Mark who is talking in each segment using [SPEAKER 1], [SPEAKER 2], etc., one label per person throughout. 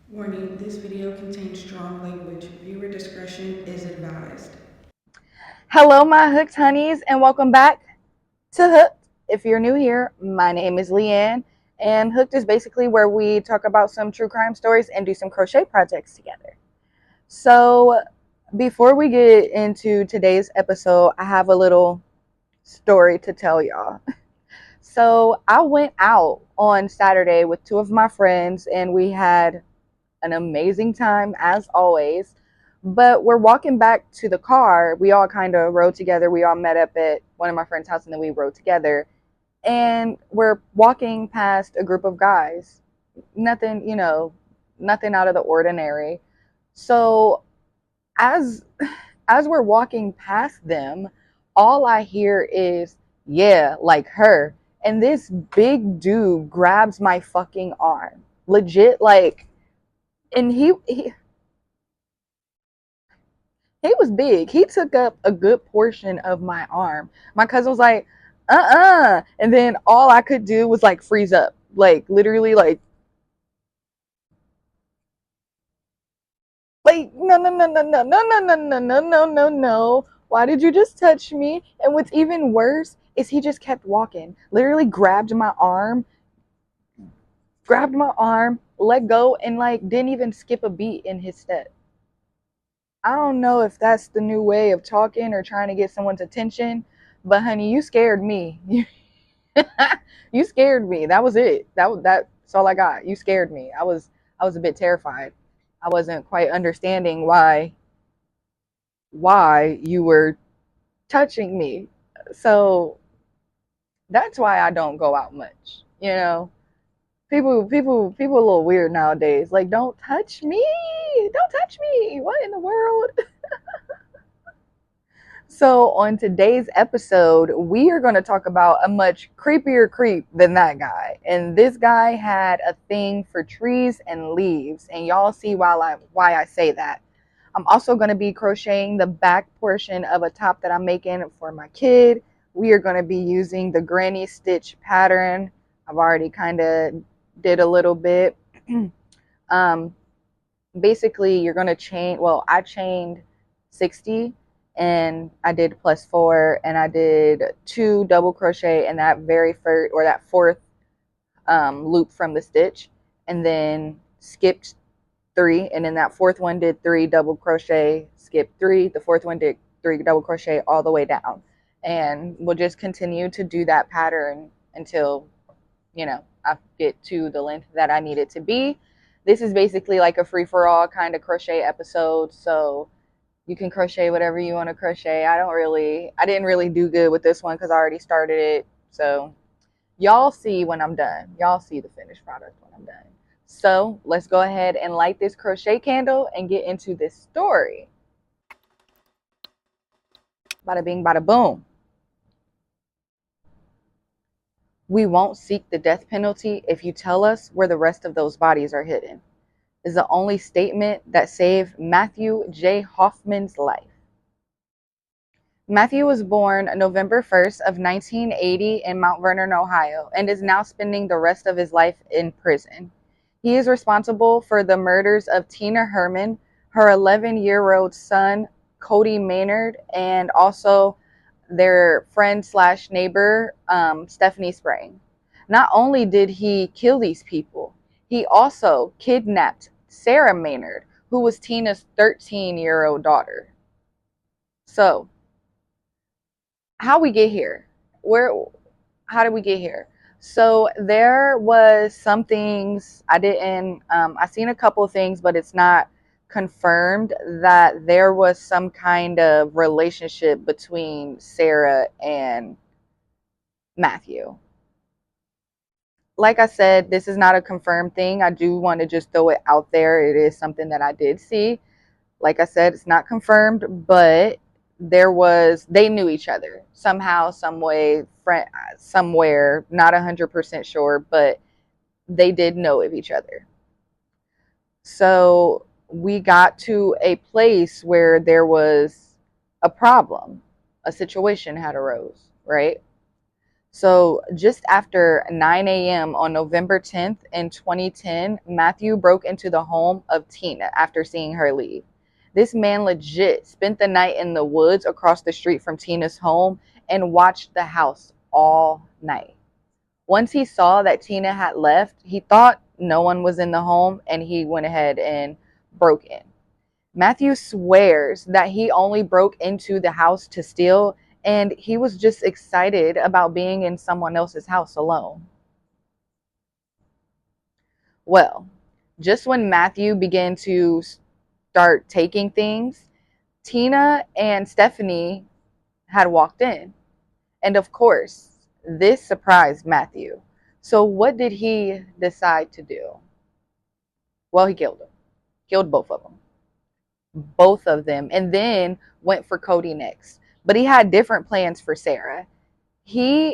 [SPEAKER 1] Warning, this video contains strong language. Viewer discretion is advised.
[SPEAKER 2] Hello, my hooked honeys, and welcome back to Hooked. If you're new here, my name is Leanne, and Hooked is basically where we talk about some true crime stories and do some crochet projects together. So, before we get into today's episode, I have a little story to tell y'all. So, I went out on Saturday with two of my friends, and we had an amazing time as always. But we're walking back to the car. We all kind of rode together. We all met up at one of my friend's house and then we rode together. And we're walking past a group of guys. Nothing, nothing out of the ordinary. So as as we're walking past them, all I hear is, yeah, like her. And this big dude grabs my fucking arm. Legit, like, and he was big. He took up a good portion of my arm. My cousin was like, and then all I could do was like freeze up. Like literally like no no no no no no no no no no no no no. Why did you just touch me? And what's even worse is he just kept walking. Literally grabbed my arm, let go, and like didn't even skip a beat in his step. I don't know if that's the new way of talking or trying to get someone's attention, but honey, you scared me. You scared me. That was it. That's all I got. You scared me. I was a bit terrified. I wasn't quite understanding why you were touching me. So that's why I don't go out much. People a little weird nowadays. Like, don't touch me. Don't touch me. What in the world? So, on today's episode, we are going to talk about a much creepier creep than that guy. And this guy had a thing for trees and leaves. And y'all see why I say that. I'm also going to be crocheting the back portion of a top that I'm making for my kid. We are going to be using the granny stitch pattern. I've already kind of did a little bit. um, Basically, you're going to chain, well, I chained 60 and I did +4 and I did 2 double crochet in that very first or that fourth loop from the stitch, and then skipped 3, and then that fourth one did 3 double crochet, skipped 3, the fourth one did 3 double crochet all the way down, and we'll just continue to do that pattern until I get to the length that I need it to be. This is basically like a free-for-all kind of crochet episode, so you can crochet whatever you want to crochet. I didn't really do good with this one because I already started it. So y'all see when I'm done. Y'all see the finished product when I'm done. So let's go ahead and light this crochet candle and get into this story. Bada bing, bada boom. We won't seek the death penalty if you tell us where the rest of those bodies are hidden, is the only statement that saved Matthew J. Hoffman's life. Matthew was born November 1st of 1980 in Mount Vernon, Ohio, and is now spending the rest of his life in prison. He is responsible for the murders of Tina Herrmann, her 11-year-old son, Kody Maynard, and also their friend slash neighbor, Stephanie Sprang. Not only did he kill these people, he also kidnapped Sarah Maynard, who was Tina's 13-year-old daughter. So, how we get here? Where? How did we get here? So there was some things I didn't. I seen a couple of things, but it's not confirmed that there was some kind of relationship between Sarah and Matthew. Like I said, this is not a confirmed thing. I do want to just throw it out there. It is something that I did see. Like I said, it's not confirmed, but they knew each other somehow, some way, friend, somewhere, not 100% sure, but they did know of each other. So we got to a place where there was a problem, a situation had arose, right? So just after 9 a.m. on November 10th in 2010, Matthew broke into the home of Tina after seeing her leave. This man legit spent the night in the woods across the street from Tina's home and watched the house all night. Once he saw that Tina had left, he thought no one was in the home and he went ahead and broke in. Matthew swears that he only broke into the house to steal and he was just excited about being in someone else's house alone. Well, just when Matthew began to start taking things, Tina and Stephanie had walked in. And of course, this surprised Matthew. So, what did he decide to do? Well, he killed them, killed both of them, and then went for Kody next. But he had different plans for Sarah.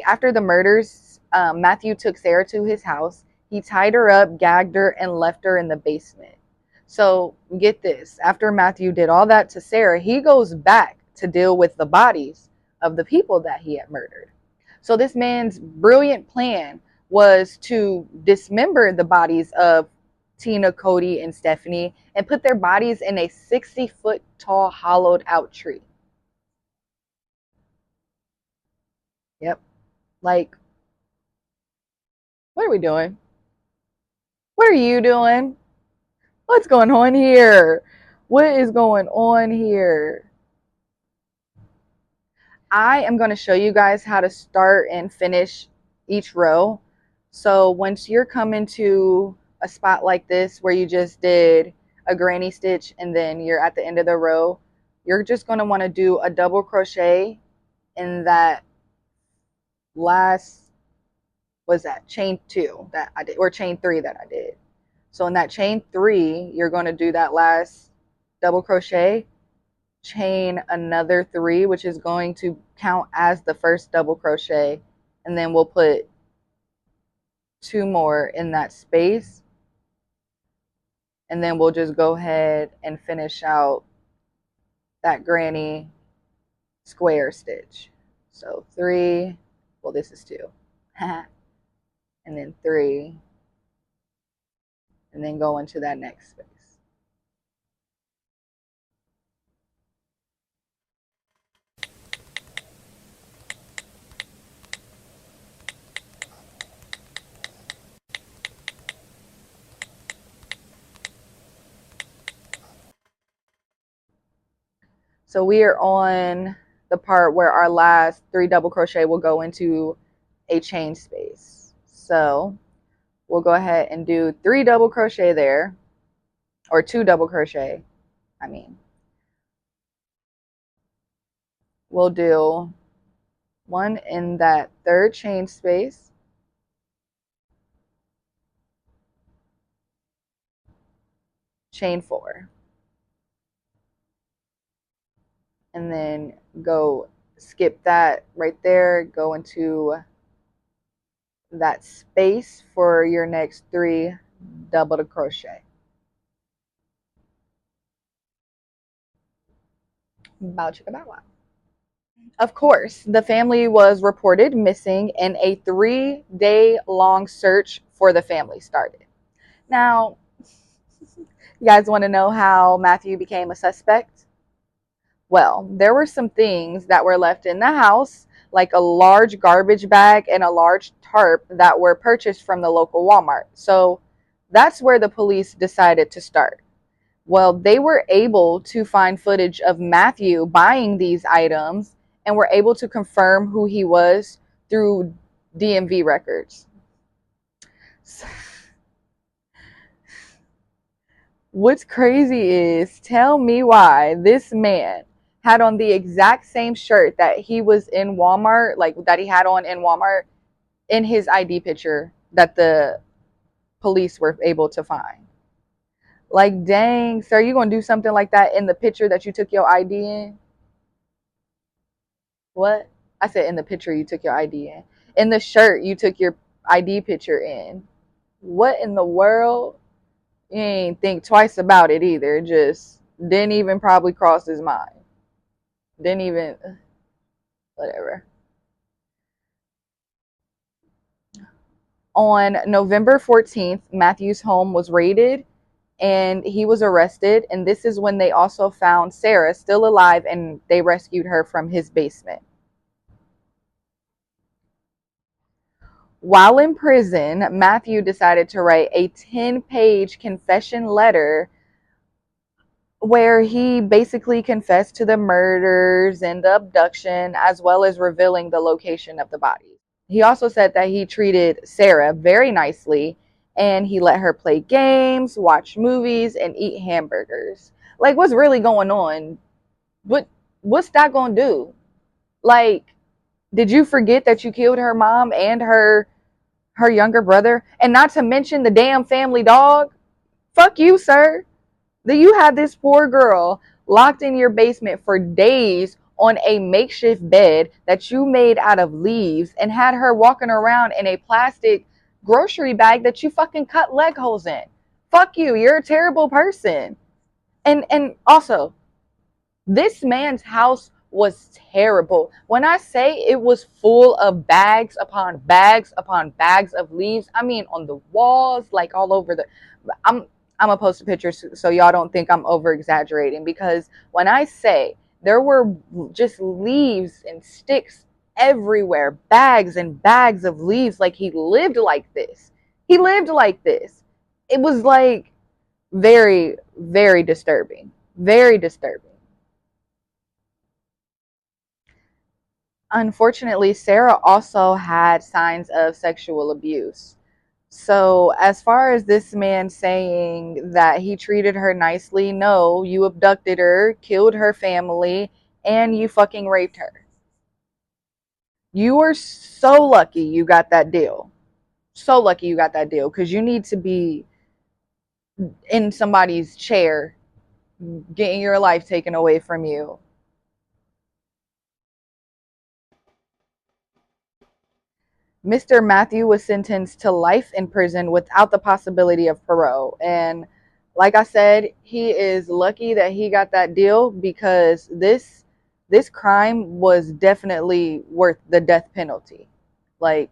[SPEAKER 2] After the murders, Matthew took Sarah to his house. He tied her up, gagged her, and left her in the basement. So get this. After Matthew did all that to Sarah, he goes back to deal with the bodies of the people that he had murdered. So this man's brilliant plan was to dismember the bodies of Tina, Kody, and Stephanie and put their bodies in a 60-foot tall hollowed out tree. Yep. Like, what are we doing? What are you doing? What's going on here? What is going on here? I am going to show you guys how to start and finish each row. So once you're coming to a spot like this where you just did a granny stitch and then you're at the end of the row, you're just going to want to do a double crochet in that last, was that chain 2 that I did, or chain 3 that I did. So in that chain 3, you're going to do that last double crochet, chain another 3, which is going to count as the first double crochet, and then we'll put 2 more in that space, and then we'll just go ahead and finish out that granny square stitch. So 3, well, this is 2 and then 3, and then go into that next space. So we are on the part where our last 3 double crochet will go into a chain space. So we'll go ahead and do 3 double crochet there, or 2 double crochet. We'll do 1 in that 3rd chain space, chain 4, and then go skip that right there, go into that space for your next 3 double crochet. Bow chicka bow wow. Of course, the family was reported missing and a 3-day long search for the family started. Now, you guys want to know how Matthew became a suspect? Well, there were some things that were left in the house, like a large garbage bag and a large tarp that were purchased from the local Walmart. So that's where the police decided to start. Well, they were able to find footage of Matthew buying these items and were able to confirm who he was through DMV records. What's crazy is, tell me why this man had on the exact same shirt that he was in Walmart, like that he had on in Walmart, in his ID picture that the police were able to find. Like, dang, sir, you gonna do something like that in the picture that you took your ID in? What? I said in the picture you took your ID in. In the shirt you took your ID picture in. What in the world? You ain't think twice about it either. Just didn't even probably cross his mind. Didn't even, whatever. On November 14th, Matthew's home was raided and he was arrested. And this is when they also found Sarah still alive and they rescued her from his basement. While in prison, Matthew decided to write a 10-page confession letter where he basically confessed to the murders and the abduction, as well as revealing the location of the bodies. He also said that he treated Sarah very nicely and he let her play games, watch movies, and eat hamburgers. Like, what's really going on? What's that gonna do? Like, did you forget that you killed her mom and her younger brother? And not to mention the damn family dog? Fuck you, sir. That you had this poor girl locked in your basement for days on a makeshift bed that you made out of leaves and had her walking around in a plastic grocery bag that you fucking cut leg holes in. Fuck you. You're a terrible person. And also, this man's house was terrible. When I say it was full of bags upon bags upon bags of leaves, I mean on the walls, like all over the. I'm I'm gonna post a picture so y'all don't think I'm over exaggerating, because when I say there were just leaves and sticks everywhere, bags and bags of leaves, like he lived like this. He lived like this. It was like very, very disturbing. Very disturbing. Unfortunately, Sarah also had signs of sexual abuse. So, as far as this man saying that he treated her nicely, no, you abducted her, killed her family, and you fucking raped her. You were so lucky you got that deal. So lucky you got that deal, because you need to be in somebody's chair getting your life taken away from you. Mr. Matthew was sentenced to life in prison without the possibility of parole. And like I said, he is lucky that he got that deal, because this crime was definitely worth the death penalty. Like,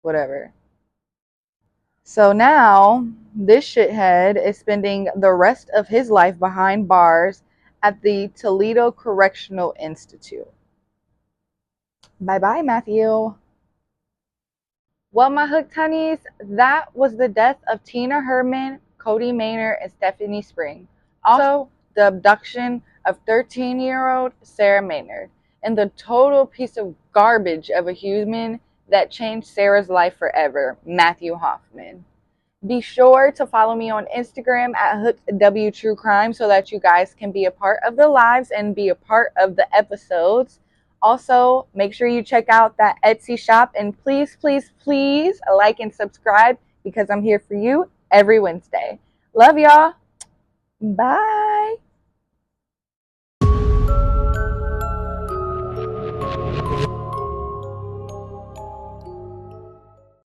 [SPEAKER 2] whatever. So now this shithead is spending the rest of his life behind bars at the Toledo Correctional Institute. Bye bye, Matthew. Well, my hooked honeys, that was the death of Tina Herrmann, Kody Maynard, and Stephanie Sprang. Also, the abduction of 13-year-old Sarah Maynard, and the total piece of garbage of a human that changed Sarah's life forever, Matthew Hoffman. Be sure to follow me on Instagram at HookedW so that you guys can be a part of the lives and be a part of the episodes. Also, make sure you check out that Etsy shop, and please, please, please like and subscribe, because I'm here for you every Wednesday. Love y'all. Bye.